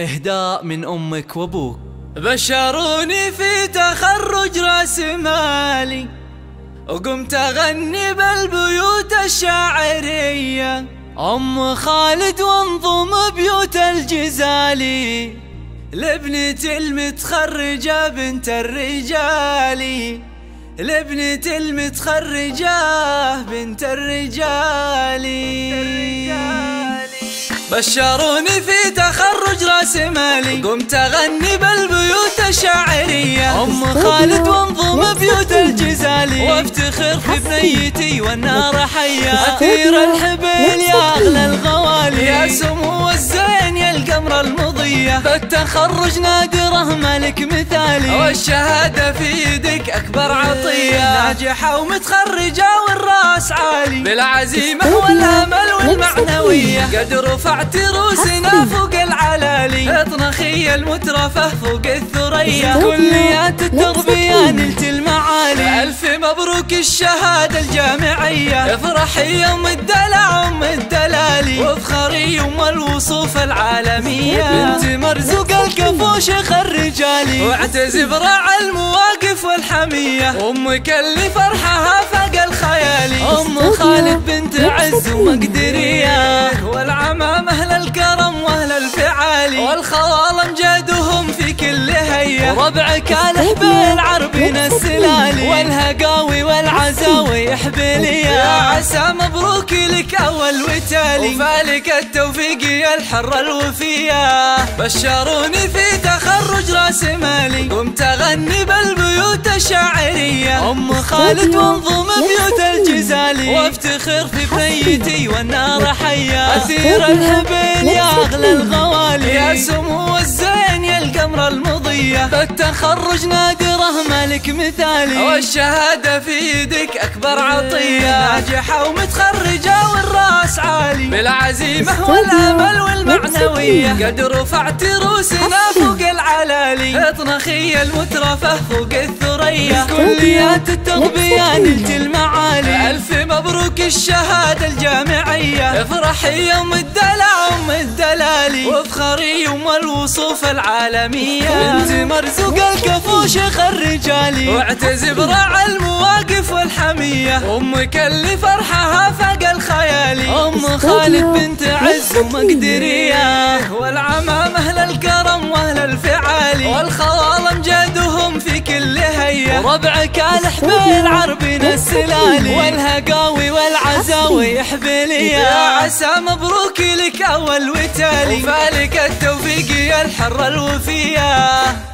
إهداء من أمك وأبوك. بشروني في تخرج راس مالي، وقمت أغني بالبيوت الشاعرية، أم خالد وانضم بيوت الجزالي، لابنة المتخرجة بنت الرجالي، لابنة المتخرجة بنت الرجالي. بشروني في تخرج راس مالي، قمت أغني بالبيوت الشاعرية، أم خالد وانضم بيوت الجزالي، وافتخر في بنيتي والنار حية، أثير الحبل يا أغلى الغوالي، يا سمو الزين يا القمر المضية، بالتخرج نادره ملك مثالي، والشهادة في يدك أكبر عطية، ناجحة ومتخرجة والراس عالي، بالعزيمة والأمل والمعنوية، قد رفعت روسنا فوق العلالي، اطنخي المترفة فوق الثريا، كليات التربية نلت المعالي، ألف مبروك الشهادة الجامعية، افرحي يوم الدلع أم الدلالي، وافخري يوم الوصوف العالمية، بنت مرزوق الكفو شيخ الرجالي، واعتز براع المواقف والحمية، أمك اللي فرحها فاق الخيالي، أم خالد بنت عز ومقدرية، والعمام أهل الكرم وأهل الفعالي، والخوال امجادهم في كل هية، وربعك الحبيل عربين السلالي، والهقاوي والعزاوي حبيلية، يا عسى مبروك لك أول وتالي، وفالك التوفيق يا الحرة الوفية. بشروني في تخرج راس مالي، قمت أغني بالبيوت الشاعرية، أم خالد وانضم بيوت الجزالي، وافتخر في بنيتي والنار حية، أثير الحبل يا أغلى الغوالي، يا سمو الزين يا القمر المضية، بالتخرج نادره ملك مثالي، والشهادة في يدك أكبر عطية، ناجحة ومتخرجة والراس عالي، بالعزيمة والأمل والمعنوية، قد رفعت روسنا فوق العلالي، اطنخي المترفة فوق الثريا، كليات التربية نلت المعالي، ألف مبروك الشهادة الجامعية، افرحي يوم الدلع أم الدلالي، وافخري يوم الوصوف العالمية، بنت مرزوق الكفو شيخ الرجالي، واعتز براع المواقف والحمية، أمك اللي فرحها فاق الخيالي، أم خالد بنت عز ومقدرية، والعمام أهل الكرم وأهل الفعالي، والخوال امجادهم في كل هية، وربعك الحبيل عربين السلالي، والهقاوي والعزاوي حبيلية، يا عسى مبروك لك أول وتالي، وفالك التوفيق يا الحرة الوفية.